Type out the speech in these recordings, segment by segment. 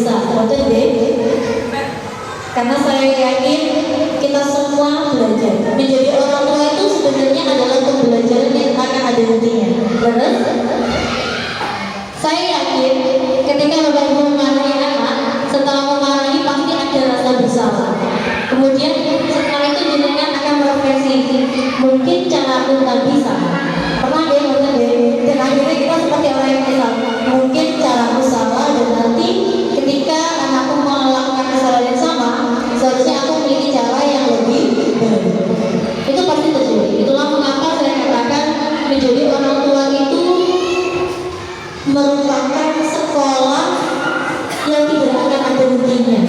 bisa. Betul deh. Karena saya yakin kita semua belajar. Menjadi orang tua itu sebenarnya adalah pembelajaran yang akan ada nantinya. Benar? Saya yakin ketika Bapak Ibu memarahi anak, setelah memarahi pasti ada rasa bersalah. Kemudian setelah itu jenengan akan merefleksi, mungkin cara aku tak bisa. Pernah deh, dan akhirnya kita seperti orang yang kesal. Mungkin cara aku salah dan nanti ketika anakku melakukan kesalahan yang sama, seharusnya aku memiliki cara yang lebih baik. Itu pasti terjadi. Itulah mengapa saya katakan menjadi orang tua itu merupakan sekolah yang tidak akan ada hentinya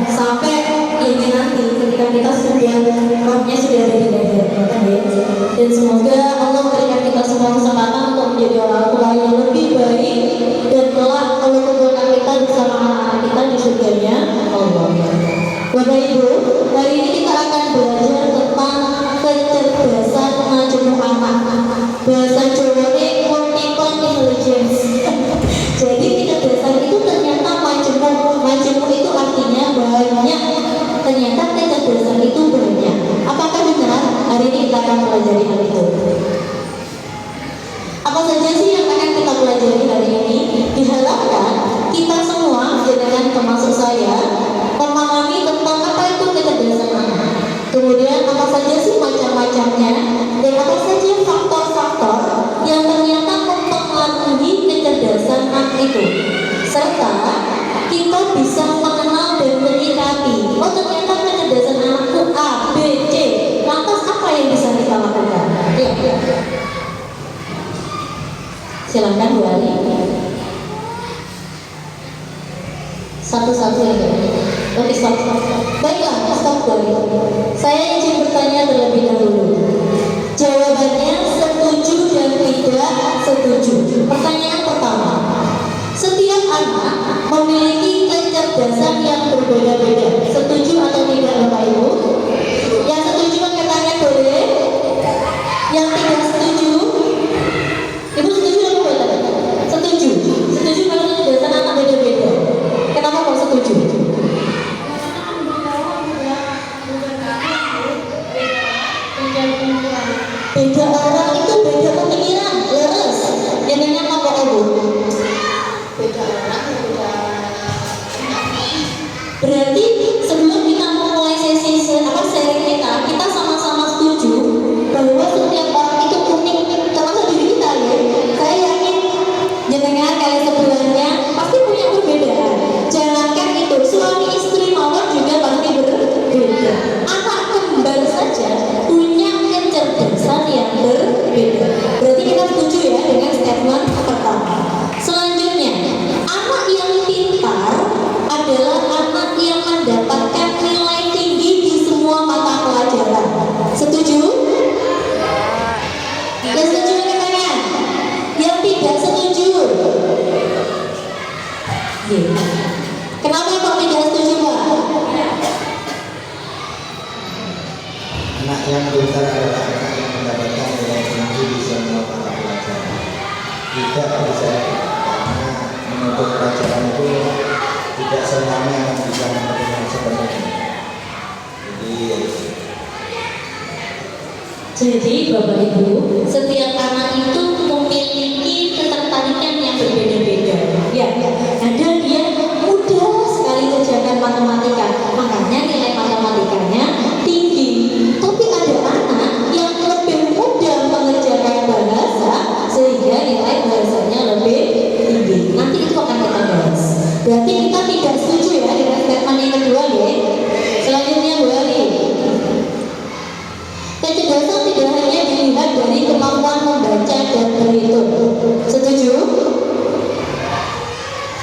sampai ini nanti ketika kita sudah rohnya sudah ada di dada. Dan semoga Allah berikan kita semua kesempatan untuk menjadi orang tua yang lebih baik dan kelak Allah kumpulkan kita bersama anak-anak kita di surganya Allah. Bapak Ibu, hari ini kita akan belajar tentang kecerdasan majemuk anak. Bahasa Jawanya multiple intelligence. Jadi kecerdasan itu ternyata majemuk. Majemuk itu artinya banyak. Ternyata kecerdasan itu banyak. Apakah benar? Hari ini kita akan pelajari hal itu. Apa saja sih yang akan kita pelajari hari ini? Diharapkan kita semua, jangan termasuk saya, memahami tentang apa itu kecerdasan anak. Kemudian apa saja sih macam-macamnya dan apa saja faktor-faktor yang ternyata mempengaruhi kecerdasan anak itu. Serta kita bisa mengenal dan menyikapi, oh ternyata kecerdasan anakku A, B, C. Lantas apa yang bisa kita lakukan? Ya. Silakan Bu Ali. Satu-satu ya. Oke, stop. Baiklah, stop dulu. Saya izin bertanya terlebih dahulu. Jawabannya setuju dan tidak setuju. Pertanyaan pertama. Setiap anak memiliki kecerdasan yang berbeda-beda. Setuju atau tidak Bapak Ibu? Yang setuju angkat tangan boleh. Yang tidak setuju? Ibu setuju atau tidak? Setuju. Setuju kalau kecerdasan anak beda-beda. Kenapa kok setuju? Beda orang itu beda pemikiran. Leres. Yang dengan apa Ibu? Beda orang, beda. Berarti sebelum kita memulai sesi sharing kita sama-sama setuju bahwa setiap orang itu unik, termasuk diri kita ya. Saya yakin jenengan kalian sebelumnya pasti punya perbedaan. Jangankan itu, suami istri mawar juga pasti berbeda. Anak kembar saja punya kecerdasan yang berbeda. Berarti kita setuju ya dengan statement pertama. Selanjutnya, anak yang pintar adalah anak yang mendapatkan nilai tinggi di semua mata pelajaran. Setuju? Yang setuju angkat tangan. Yang tidak setuju? Kenapa kok tidak setuju Pak? Anak yang pintar adalah anak yang mendapatkan nilai tinggi di semua mata pelajaran. Tidak bisa, karena menuntut pelajaran itu tidak semuanya yang bisa menerima seperti ini. Jadi Bapak Ibu, setiap anak itu memiliki ketertarikan yang berbeda-beda. Ya, ada dia mudah sekali kerjakan matematika, makanya nilai matematikanya tinggi. Tapi ada anak yang lebih mudah mengerjakan bahasa sehingga nilai bahasanya lebih tinggi. Nanti itu akan kita bahas. Berarti kita tidak setuju ya dengan statement yang kedua ya. Selanjutnya Bu Ali. Kecerdasan tidak hanya dilihat dari kemampuan membaca dan berhitung. Setuju?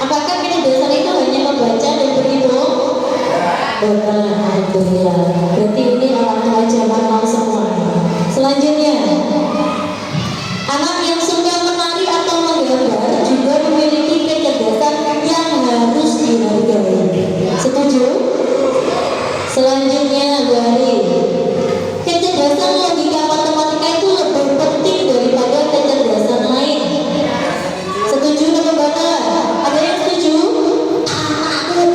Apakah kecerdasan itu hanya membaca dan berhitung? Benar, alhamdulillah. Berarti ini orang tua zaman now semua. Selanjutnya, anak yang suka menari atau menggambar juga memiliki kecerdasan yang harus dihargai. Setuju? Selanjutnya, Bu Ali. Kecerdasan logika matematika itu lebih penting daripada kecerdasan lain. Setuju atau bangga? Ada yang setuju? Anakku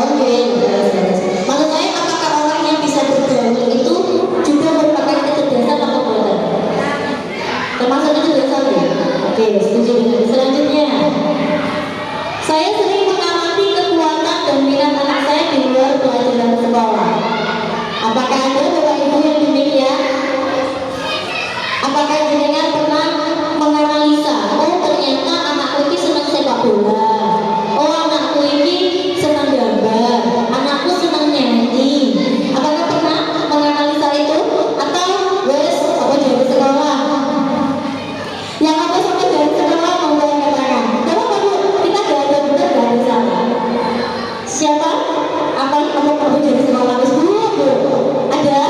Oke, maksud saya apakah orang yang bisa bergaul itu juga merupakan kecerdasan atau bukan? Termasuk kecerdasan ya? Oke, setuju dengan selanjutnya. Saya sering mengamati kekuatan dan minat anak saya di luar pelajaran sekolah. Apakah ada Bapak Ibu yang demikian? Apakah jenengan pernah menganalisa, oh ternyata anakku ini senang sepak bola, oh anakku ini senang gambar, anakku senang nyanyi. Apakah pernah menganalisa itu? Atau wes apa dari sekolah? Yang apa sama dari sekolah mau angkat tangan? Coba kamu kita gak ada benar gak ada salah. Siapa? Apa kamu dari sekolah? Wes belum bu? Ada?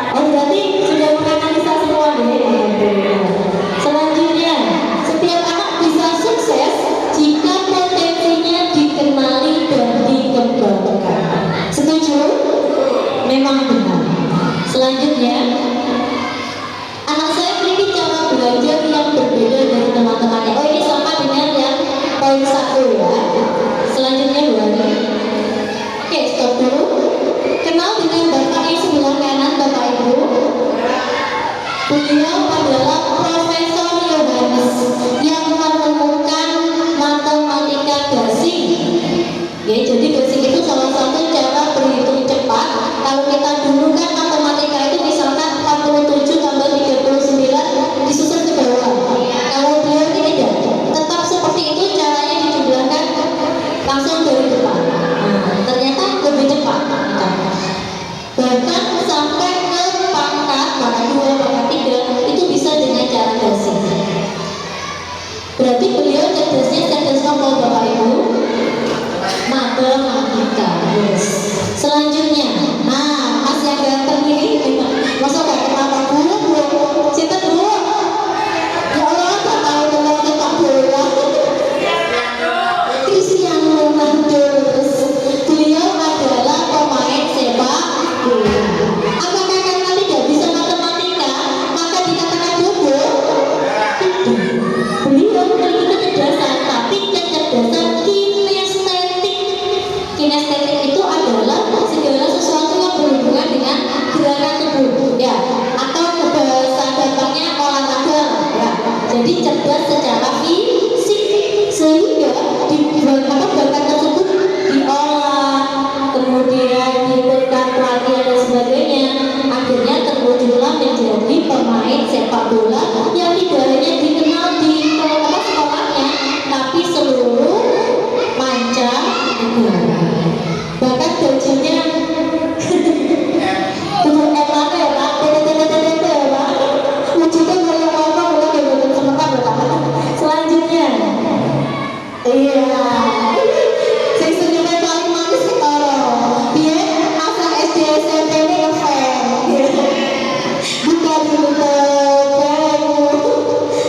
Oh berarti sudah menganalisa semua deh. Selanjutnya, setiap anak bisa sukses jika potensinya dikenali dan dikembangkan. Setuju? Memang benar. Selanjutnya, anak saya memiliki cara belajar yang berbeda dari teman-temannya. Oh ini sama dengan yang poin 1 ya. Selanjutnya 2. Oke, stop dulu. Kenal dengan bapak yang sebelah kanan, Bapak Ibu. Beliau adalah Profesor Yohanes yang menemukan matematika gasing. Ya, jadi gasing itu salah satu cara berhitung cepat. Kalau kita dulu kan matematika itu misalkan 47 tambah 39 disusun ke bawah. Kalau beliau ini tidak, tetap seperti itu caranya dijumlahkan langsung dari depan. Nah, ternyata lebih cepat. Bahkan sampai ke pangkat 2, pangkat 3 itu bisa dengan cara gasing. Berarti beliau cerdasnya cerdas apa Bapak Ibu? Matematika. Yes. Selanjutnya, nah Mas yang ganteng ini, masa gak kenapa guru bro? Cinta dulu. Ya Allah, gak tahu tentang sepak bola. Cristiano Ronaldo. Beliau adalah pemain sepak bola. Apakah karena tidak bisa matematika maka dikatakan bodoh? Tidak. Beliau memiliki kecerdasan, tapi kecerdasan kinestetik. Kinestetik itu adalah segala sesuatu yang berhubungan dengan gerakan tubuh, ya, atau bahasa gampangnya olahraga, ya. Jadi cerdas secara fisik, sehingga di bakat tersebut diolah, kemudian diikutkan pelatihan dan sebagainya. Akhirnya terwujudlah menjadi pemain sepak bola yang tidak hanya dikenal di sekolahnya, tapi seluruh mancanegara. Bahkan gajinya untuk emak ya pak, pak, wujudnya kayak apa, udah betul sebentar pak. Selanjutnya, iya, saya senyumnya paling manis sekarang. Dia asal SD SMP ini ngefans. Bukan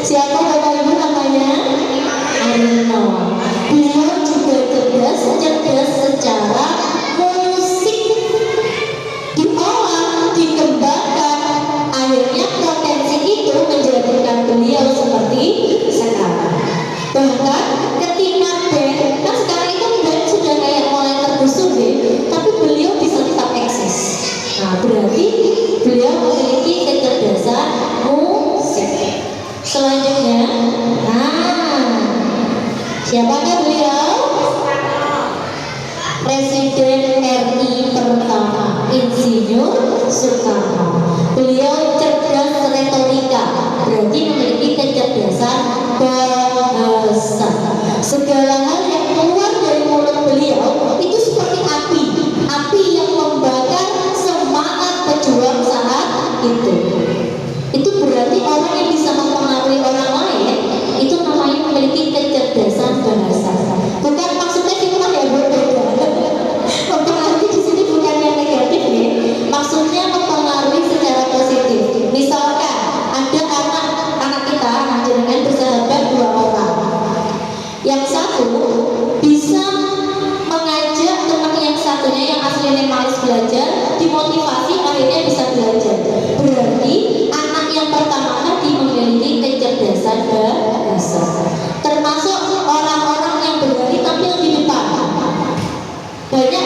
siapa Bapak Ibu namanya? Arino. Beliau juga cerdas secara musik, diolah, dikembangkan. Akhirnya potensi itu menjadikan beliau seperti sekarang. Bahkan ketika band, kan sekarang itu band sudah kayak mulai tergusur deh, tapi beliau bisa tetap eksis. Nah berarti beliau memiliki kecerdasan musik. Selanjutnya, nah siapakah beliau? Presiden RI pertama, Insinyur Soekarno. Beliau cerdas retorika, berarti memiliki kecerdasan bahasa. Segala hal yang keluar dari mulut beliau itu seperti api yang membakar semangat pejuang saat itu. Itu berarti orang yang bisa mempengaruhi orang lain itu namanya memiliki kecerdasan bahasa. Bukan maksudnya fitnah ya berbeda. Mempengaruhi di sini bukan yang negatif ya. Maksudnya mempengaruhi secara positif. Misalkan ada anak kita, anak jenengan bersahabat 2 orang. Yang satu bisa mengajak teman yang satunya yang aslinya malas belajar, dimotivasi akhirnya bisa belajar. Berarti anak yang pertama tadi memiliki kecerdasan bahasa. Termasuk orang-orang yang berani tampil di depan. Banyak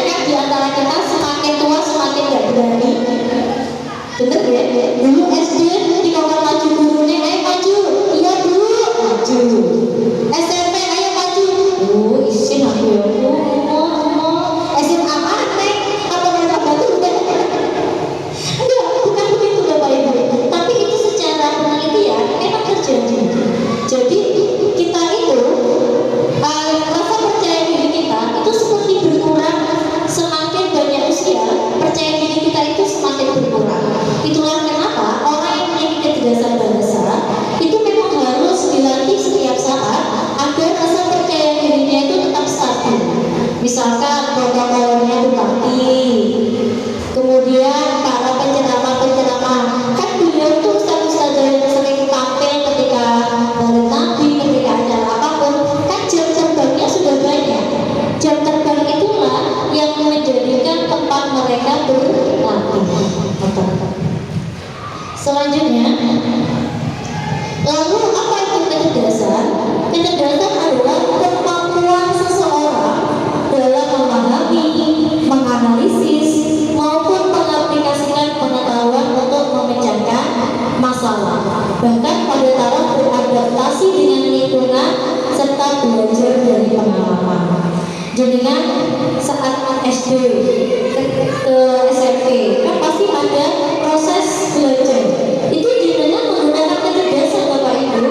Misalkan protokolnya Bupati, kemudian para penceramah-penceramah, kan beliau tuh ustaz-ustaz yang sering tampil ketika Maulid Nabi, ketika acara apapun, kan jam terbangnya sudah banyak. Jam terbang itulah yang menjadikan tempat mereka berlatih. Selanjutnya, lalu apa itu kecerdasan? Kecerdasan adalah kemampuan seseorang dalam memahami, menganalisis, maupun mengaplikasikan pengetahuan untuk memecahkan masalah, bahkan pada taraf beradaptasi dengan lingkungan serta belajar dari pengalaman. Jenengan saat SD ke SMP kan pasti ada proses belajar. Itu jenengan menggunakan kecerdasan Bapak Ibu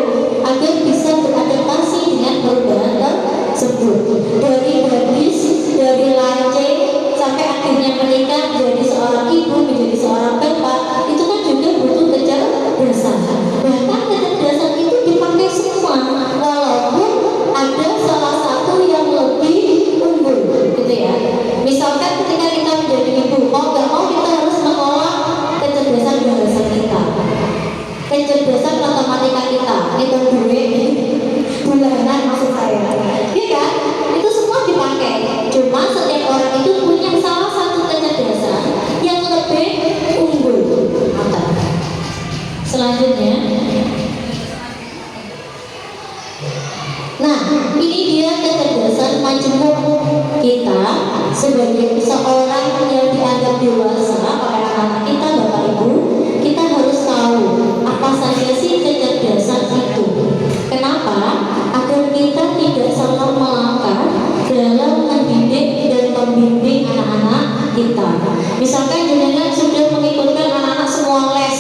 agar bisa beradaptasi dengan perubahan tersebut. Dari gadis, dari lanceng sampai akhirnya menikah jadi seorang ibu, menjadi seorang bapak, itu kan juga butuh kecerdasan. Bahkan kecerdasan itu dipakai semua, walaupun ada salah satu yang lebih unggul, gitu ya. Misalkan ketika kita menjadi ibu, mau gak mau kita harus mengolah kecerdasan bahasa kita, kecerdasan matematika kita, hitung duit, bulanan maksud saya, ya kan? Itu semua dipakai. Cuma setiap orang itu punya salah satu kecerdasan yang lebih unggul. Selanjutnya, nah ini dia kecerdasan majemuk kita sebagai seorang yang dianggap dewasa oleh anak-anak kita, Bapak Ibu. Kita harus tahu apa saja sih kecerdasan itu. Kenapa? Agar kita tidak salah melangkah dalam mendidik dan membimbing anak-anak kita. Misalkan jenengan sudah mengikutkan anak-anak semua les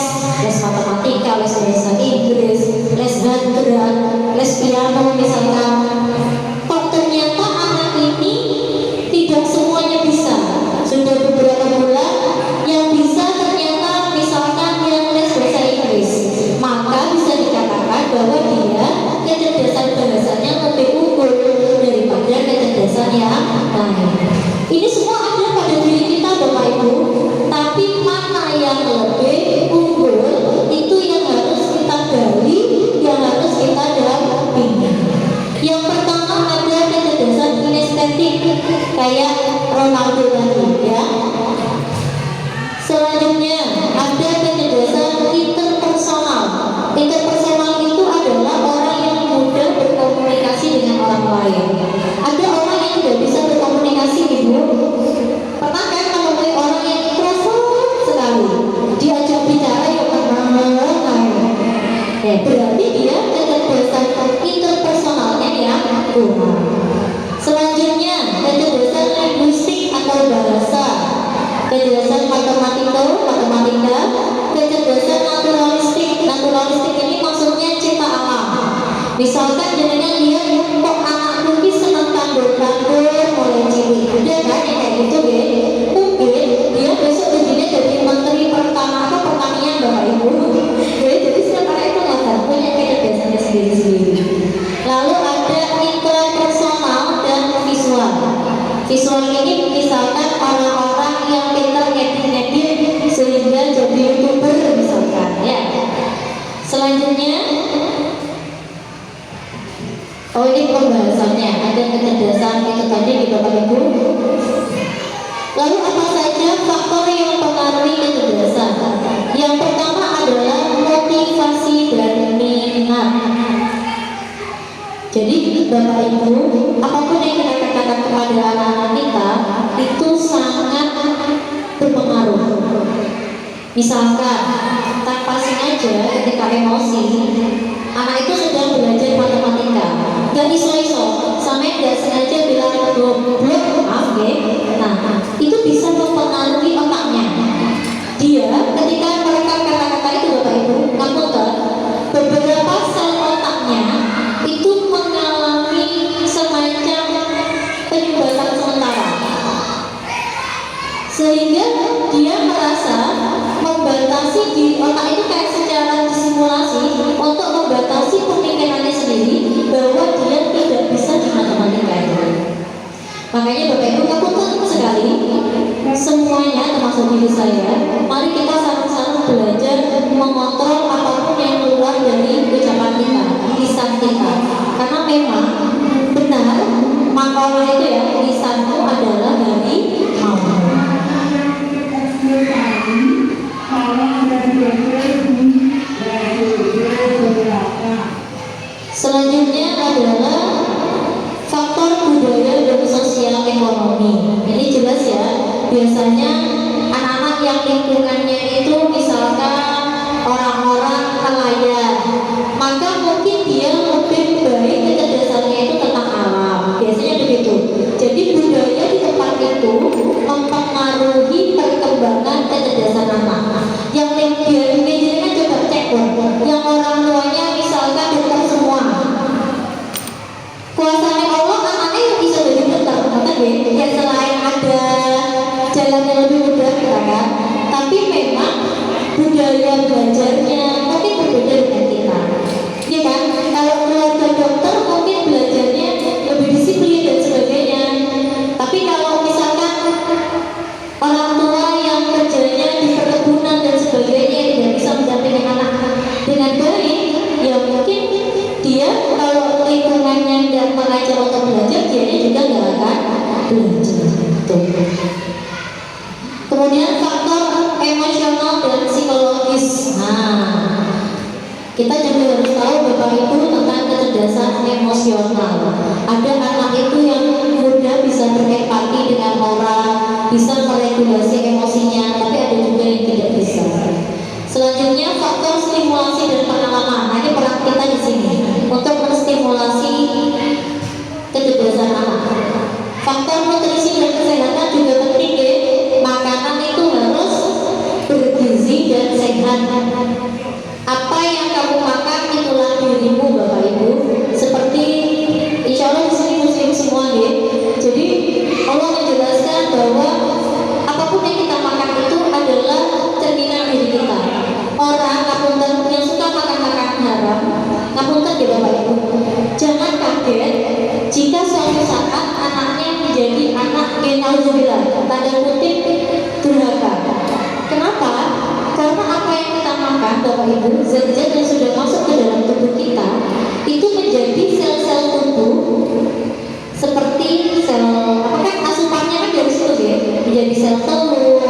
matematika, les bahasa Inggris, les gerak, les piano misalkan. Kok ternyata anak ini tidak semuanya bisa. Sudah beberapa bulan yang bisa ternyata misalkan yang les bahasa Inggris, maka bisa dikatakan bahwa dia kecerdasan bahasanya lebih unggul daripada kecerdasan yang lain. Ini semua ada pada diri kita Bapak Ibu, tapi mana yang lebih unggul itu yang harus kita gali, yang harus kita dampingi. Yang pertama ada kecerdasan kinestetik kayak Ronaldo tadi ya. Selanjutnya ada kecerdasan interpersonal. Interpersonal itu adalah orang yang mudah berkomunikasi dengan orang lain. Ada orang yang tidak bisa berkomunikasi, Ibu. Pernah kan menemui orang yang introvert sekali, diajak bicara ya berarti dia kecerdasan interpersonalnya yang kurang. Selanjutnya kecerdasan linguistik atau bahasa, kecerdasan matematika, kecerdasan naturalistik. Naturalistik ini maksudnya cipta alam. Misalkan jenengan lihat kok anakku ini senang tandur-tandur mulai cilik, udah kan yang kayak gitu ya. Mungkin dia besok jadinya jadi menteri pertanian Bapak Ibu. Jadi setiap orang itu nggak punya kecerdasannya sendiri-sendiri. Lalu ada intrapersonal dan visual. Visual ini misalkan orang-orang yang pintar ngedit sehingga jadi YouTuber misalkan ya. Selanjutnya, oh ini pembahasannya ada kecerdasan itu tadi di Bapak Ibu. Lalu apa saja faktor yang mempengaruhi kecerdasan? Yang pertama adalah motivasi dan minat. Jadi Bapak Ibu, apapun yang kita katakan kepada anak-anak kita itu sangat berpengaruh. Misalkan tanpa sengaja ketika emosi, anak itu sedang belajar matematika, gak iso-iso, sampai gak sengaja bilang goblok, maaf ya. Nah, itu bisa mempengaruhi otaknya. Dia ketika merekam kata-kata itu Bapak Ibu, komputer, beberapa sel otaknya itu mengalami semacam penyumbatan sementara, sehingga dia merasa membatasi di otak itu kayak secara disimulasi untuk membatasi pemikirannya sendiri bahwa dia tidak bisa di matematika itu. Makanya Bapak Ibu kapunten sekali semuanya termasuk diri saya, mari kita sama-sama belajar mengontrol apapun yang keluar dari ucapan kita, lisan kita. Karena memang benar makalah itu ya, lisanmu adalah dari mau. Selanjutnya adalah faktor budaya dan sosial ekonomi. Ini jelas ya, biasanya anak-anak yang lingkungannya itu misalkan orang-orang nelayan, maka mungkin dia lebih baik kecerdasannya itu tentang alam. Biasanya begitu. Jadi budaya di tempat itu mempengaruhi perkembangan kecerdasan anak. Yang dia kan coba cek, yang orang tuanya misalkan dokter semua, kuasanya Allah anaknya yang bisa jadi dokter, ya selain ada jalan yang lebih mudah kan, tapi memang budaya belajarnya mungkin berbeda dengan kita, ya kan? Kalau keluarga dokter mungkin belajarnya lebih disiplin dan sebagainya, tapi kalau misalkan orang tua yang kerjanya di perkebunan dan sebagainya tidak bisa mendampingi anak dengan baik, ya mungkin dia kalau lingkungannya tidak mengajar untuk belajar, dia juga nggak akan belajar. Kemudian faktor emosional dan psikologis. Nah, kita juga harus tahu Bapak Ibu tentang kecerdasan emosional. Ada anak itu yang mudah bisa berempati dengan orang, bisa meregulasi emosinya, tapi ada juga yang tidak bisa. Selanjutnya faktor stimulasi dan pengalaman. Nah, ini peran kita di sini untuk menstimulasi kecerdasan anak. Faktor nutrisi dan kesehatan juga penting ya. Makanan itu harus bergizi dan sehat. Apa yang kamu makan itulah dirimu Bapak Ibu. Seperti insya Allah di sini muslim semua ya. Jadi Allah menjelaskan bahwa apapun yang kita makan itu adalah cerminan diri kita. Orang ngapunten yang suka makan makanan haram, ngapunten ya Bapak Ibu, jangan kaget jika suatu saat anaknya menjadi anak yang nauzubillah, tanda kutip durhaka. Kenapa? Karena apa yang kita makan Bapak Ibu, zat-zat yang sudah masuk ke dalam tubuh kita itu menjadi sel-sel tubuh seperti sel, apakah asupannya kan dari situ ya, menjadi sel telur,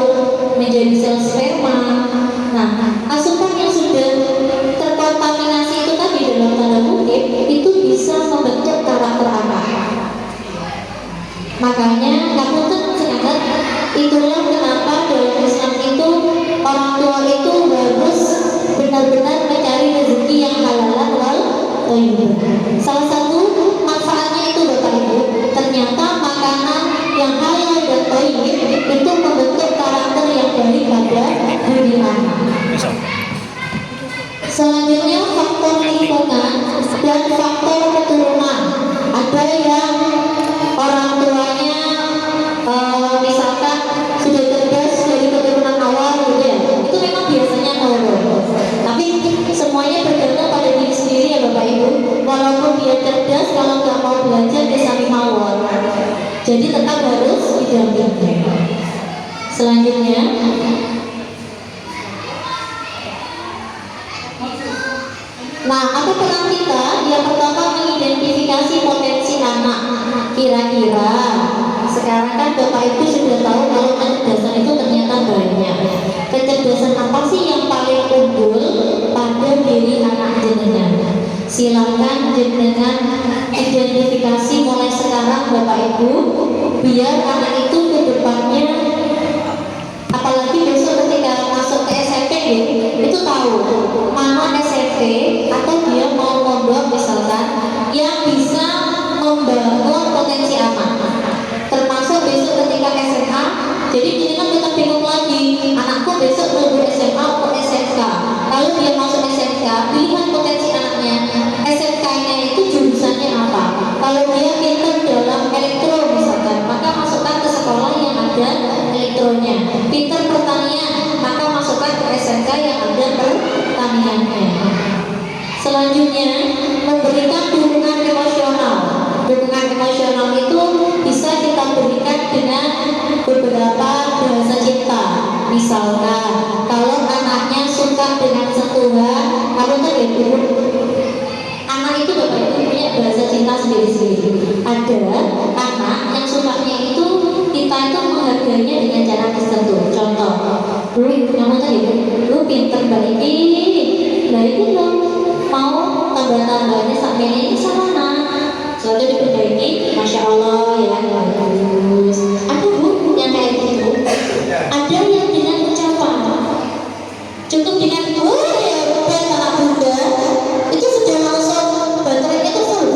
menjadi sel sperma. Nah, asupan yang sudah terkontaminasi itu tadi dalam tanda kutip itu bisa membentuk karakter anak. Makanya ngapunten sangat, itulah kenapa dalam Islam itu orang tua itu harus benar-benar mencari rezeki yang halal wal thayyib. Salah satu manfaatnya itu Bapak Ibu, ternyata makanan yang halal dan thayyib itu membentuk karakter yang baik pada diri anak. Selanjutnya faktor lingkungan dan faktor keturunan. Ada yang orang tuanya misalkan sudah cerdas dari keturunan awal gitu ya, itu memang biasanya nurut. Tapi semuanya bergantung pada diri sendiri ya Bapak Ibu. Walaupun dia cerdas, kalau nggak mau belajar dia sami mawon. Jadi tetap harus didampingi. Selanjutnya nah, apa peran kita? Yang pertama mengidentifikasi potensi anak. Kira-kira sekarang kan Bapak Ibu sudah tahu kalau kecerdasan itu ternyata banyak. Kecerdasan apa sih yang paling unggul pada diri anak jenengan? Silakan jenengan identifikasi mulai sekarang Bapak Ibu, biar anak itu ke depannya, apalagi besok ketika masuk ke SMP itu tahu mana SMP atau dia mau mondok misalkan yang bisa membangun potensi anak. Termasuk besok ketika SMA, jadi ini kan kita bingung lagi, anakku besok mau SMA atau SMK. Kalau dia masuk SMK, pilihan potensi anaknya, SMK-nya itu jurusannya apa? Kalau dia pintar dalam elektro misalkan, maka masukkan ke sekolah yang ada elektronya. Pintar pertanian, maka masukkan ke SMK yang ada pertaniannya. Selanjutnya, memberikan dukungan emosional. Dukungan emosional itu bisa kita lu kamu tadi lu pinter balik nah itu dong mau tambah-tambahnya sampai ini sama soalnya diperbaiki, masya Allah ya bagus. Ada bu yang kayak gitu, ada yang dengan ucapan cukup dengan wah ya Ruben anak bunda itu sudah langsung baterainya itu full.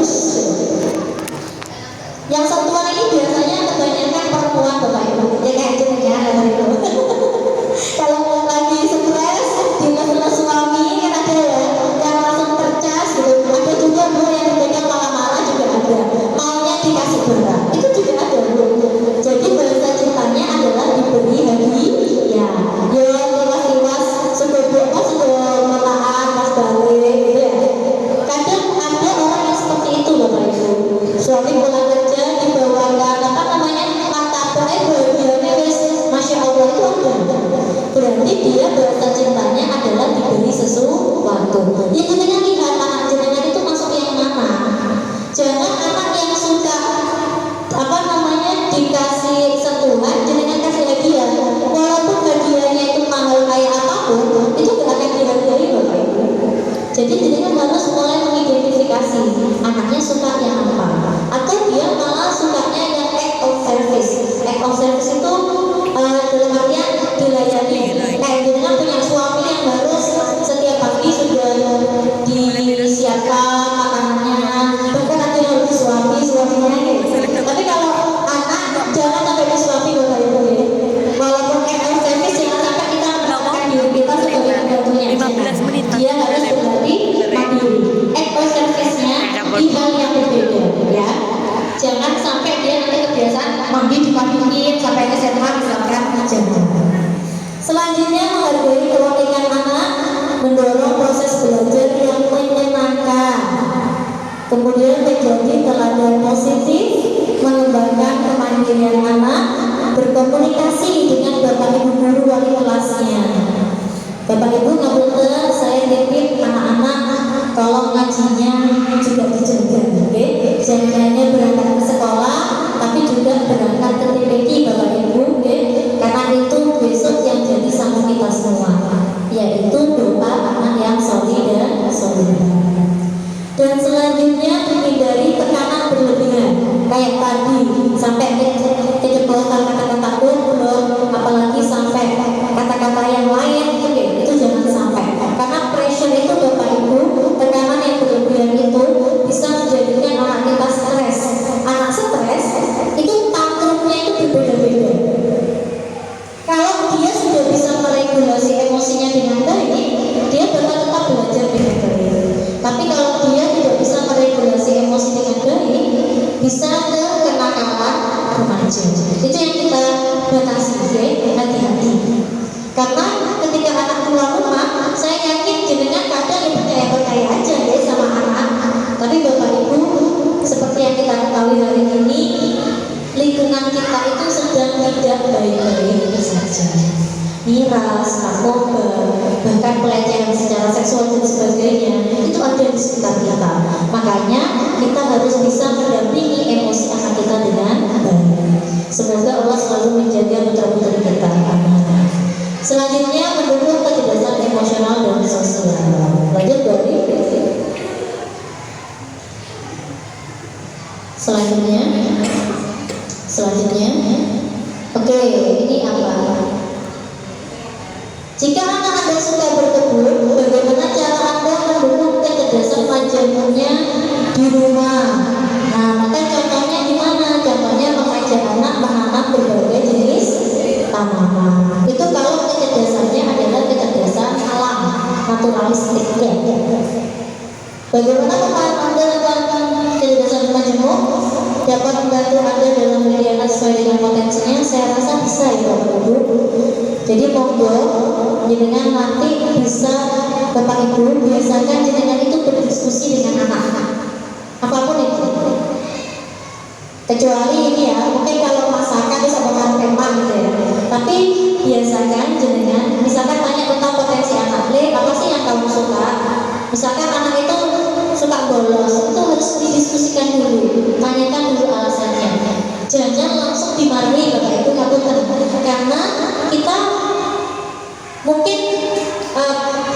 Yang satuan ini biasanya kebanyakan perempuan bapak ibu ya kayak jenengnya itu. Kalau lagi stres diles-les suami kan ada ya yang langsung tercas gitu. Ada juga bu yang dipegang malah-malah juga ada. Maunya dikasih berat itu juga ada bu. Jadi bahasa cintanya adalah diberi hadiah. Ya liwas-liwas sudah menahan pas balik gitu ya. Kadang ada orang yang seperti itu bapak ibu. Suami pulang kerja dibawakan apa namanya martabak bahagianya wis masya Allah itu ada. Berarti dia bahasa cintanya adalah diberi sesuatu. Ya jenengan lihat anak jenengan itu masuk yang mana. Jangan anak yang suka apa namanya dikasih sentuhan, jenengan kasih hadiah. Walaupun hadiahnya itu mahal kayak apapun, itu gak akan dihargai bapak ibu. Jadi jenengan harus mulai mengidentifikasi anaknya suka yang apa, atau dia malah sukanya yang act of service. Act of service itu dalam artian dilayani. Kayak jenengan punya suami yang harus setiap pagi sudah disiapkan makanannya, bahkan ada yang harus suaminya gitu. Tapi kalau anak jangan sampai disuapi bapak ibu ya. Walaupun act of service jangan sampai kita melakukan diri kita sebagai pembantunya. Dia harus menjadi mandiri. Act of service-nya di hal yang berbeda ya. Jangan sampai dia nanti kebiasaan mandi dimandiin sampai SMA misalkan jangan. Selanjutnya menghargai kepentingan anak, mendorong proses belajar yang menyenangkan. Kemudian menjadi teladan positif, mengembangkan kemandirian anak, berkomunikasi dengan bapak ibu guru wali kelasnya. Bapak ibu ngapunten, saya titip anak-anak tolong ngajinya juga dijaga, oke? Jangan hanya berangkat ke sekolah, tapi juga berangkat ke TPQ bapak ibu, oke? Karena itu besok yang jadi sama kita semua, yaitu doa anak yang solih dan solihah. Dan selanjutnya menghindari tekanan berlebihan, kayak tadi sampai keceplosan kata-kata belum, apalagi sampai kata-kata yang lain itu jangan sampai. Karena pressure itu bapak ibu, tekanan yang berlebihan itu bisa menjadikan anak kita stres. Anak stres itu tantrumnya itu berbeda-beda. Kalau dia sudah bisa meregulasi emosinya dengan baik, dia bakal tetap belajar dengan baik. Tapi kalau dia tidak bisa meregulasi emosi dengan baik, bisa ke kenakalan remaja. Itu yang kita batasi, hati-hati. Karena ketika anak keluar rumah, saya yakin jenengan kadang ya percaya-percaya aja ya sama anak. Tapi bapak ibu, seperti yang kita ketahui hari ini, lingkungan kita itu sedang tidak baik-baik saja. Miras, narkoba, bahkan pelecehan secara seksual dan sebagainya itu ada di sekitar kita. Makanya kita harus bisa mendampingi emosi anak kita dengan baik. Semoga Allah selalu menjaga putra-putri kita. Selanjutnya mendukung kecerdasan emosional dan sosial. Lanjut dari selanjutnya. Oke, ini apa? Jika anak Anda suka berkebun, bagaimana cara Anda mendukung kecerdasan majemuknya di rumah? Nah, maka contohnya gimana? Contohnya mengajak anak menanam berbagai jenis tanaman. Itu kalau kecerdasannya adalah kecerdasan alam, naturalistik ya. Bagaimana pemahaman Anda tentang kecerdasan majemuk? Dapat membantu Anda dalam pilihan sesuai dengan potensinya? Saya rasa bisa ya Bapak Ibu. Jadi monggo jenengan nanti bisa Bapak Ibu biasakan jenengan itu berdiskusi dengan anak-anak apapun itu. Kecuali ini ya, mungkin kalau masakan bisa makan tema gitu ya. Tapi biasakan jenengan misalkan tanya tentang potensi anak. Apa sih yang kamu suka? Misalkan anak itu suka bolos, itu harus didiskusikan dulu, tanyakan dulu alasannya. Jangan langsung dimarahi Bapak Ibu, karena kita Mungkin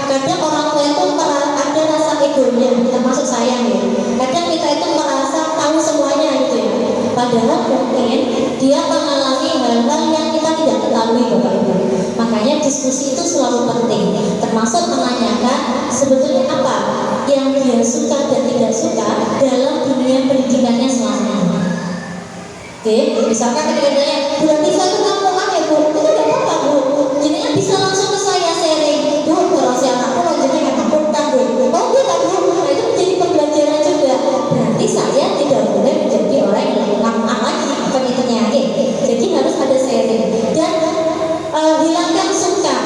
kadang orang tua itu ada rasa egonya, termasuk saya ya. Kadang kita itu merasa tahu semuanya gitu ya. Padahal mungkin dia mengalami hal-hal yang kita tidak ketahui Bapak Ibu. Makanya diskusi itu selalu penting, termasuk menanyakan sebetulnya apa yang dia suka dan tidak suka dalam dunia pendidikannya selama ini. Oke, misalkan ketika ditanya, berarti saya itu kampungan ya Bu, itu tidak apa-apa Bu. Jadinya bisa langsung ke saya sharing, Bu, kalau si anakku wajibnya nggak kampungan Bu. Oh tidak Bu, nah itu menjadi pembelajaran juga. Berarti saya tidak boleh menjadi orang yang kampungan lagi, penitnya. Jadi harus ada sharing dan hilangkan sungkan.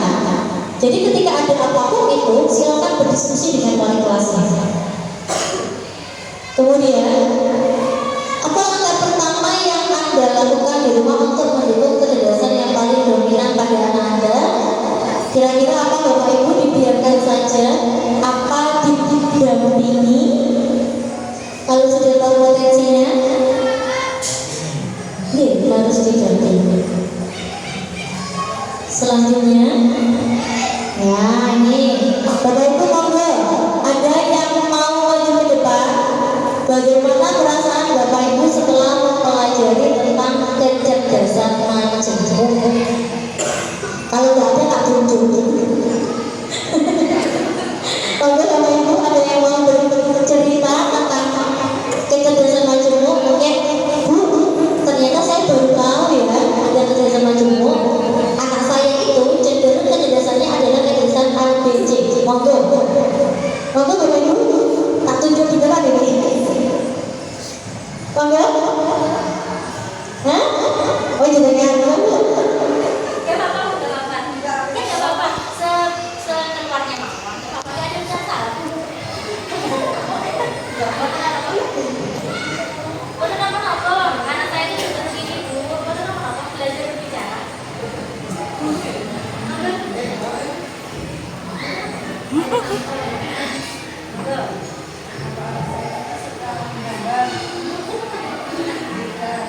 Jadi ketika ada apapun itu, silakan berdiskusi dengan wali kelasnya. Kemudian, apa langkah pertama yang Anda lakukan di rumah untuk mendukung kecerdasan yang paling dominan pada anak Anda? Kira-kira apa Bapak Ibu dibiarkan saja? Apa didampingi? Kalau sudah tahu potensinya, harus didampingi. Selanjutnya, ya ini Bapak Ibu monggo, ada yang mau maju ke depan? Bagaimana perasaan Bapak Ibu setelah mempelajari tentang kecerdasan majemuk? Kalau nggak ada tak tunjuk. Monggo Bapak Ibu, ada yang mau bercerita tentang kecerdasan majemuk? Mungkin Bu, ternyata saya baru tahu ya ada kecerdasan majemuk. Anak saya itu cenderung kecerdasannya adalah kecerdasan ABC. Monggo Bapak Ibu, tak tunjuk di depan ini. Monggo. Hah? Oh jenengan. Ya Bapak udah makan. Ya nggak apa-apa. Sekeluarnya makan. Bapak nggak ada yang salah. Bener apa? Anak saya itu seperti ini Bu. Bener apa? Belajar berbicara.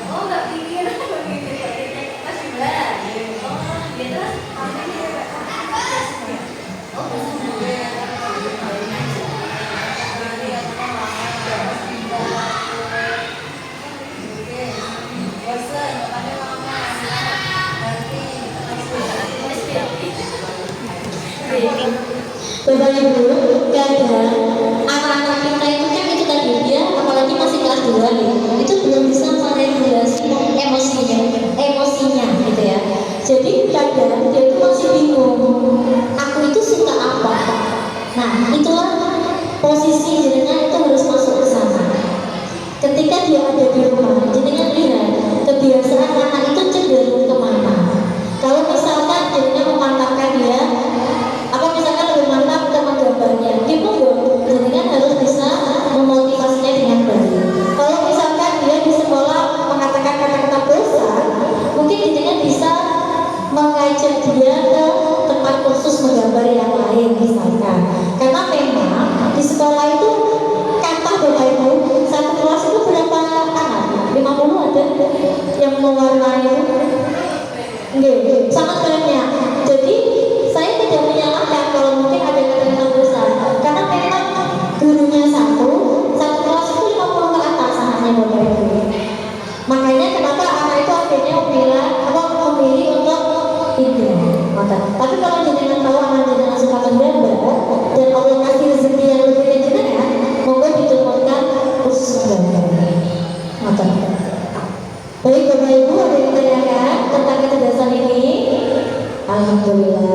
Oh nggak pikir pas sebelah. Oh gitu. Bapak Ibu, kadang anak-anak kita itu kan itu tadi dia apalagi masih kelas 2 nih, itu belum bisa meregulasi emosinya gitu ya. Jadi kadang dia itu masih bingung, aku itu suka apa. Nah itulah posisi jadinya itu harus masuk ke sana. Ketika dia ada di rumah, jadinya lihat kebiasaan anak itu cenderung kemana. Kalau misalkan jadinya memantapkan dia, apa misalkan lebih mantap ke menggambarnya, dia pun jadinya harus bisa memotivasinya dengan baik. Kalau misalkan dia di sekolah mengatakan kata-kata bosan, mungkin jadinya bisa mengajak dia ke tempat kursus menggambar yang lain misalkan. Karena memang di sekolah itu kata Bapak Ibu, satu kelas itu berapa anak? 50 ada yang mewarnai itu? Enggak, sangat banyak. Jadi saya tidak menyalahkan kalau mungkin ada kata-kata bosan, karena memang gurunya satu kelas itu 50 ke atas anaknya Bapak Ibu. Makanya kenapa anak itu akhirnya memilih untuk tidak. Tapi kalau jenengan tahu anak jenengan suka menggambar dan Allah kasih rezeki yang lebih ke jenengan, monggo diturunkan khusus menggambar. Baik Bapak Ibu, ada yang ditanyakan tentang kecerdasan ini? Alhamdulillah.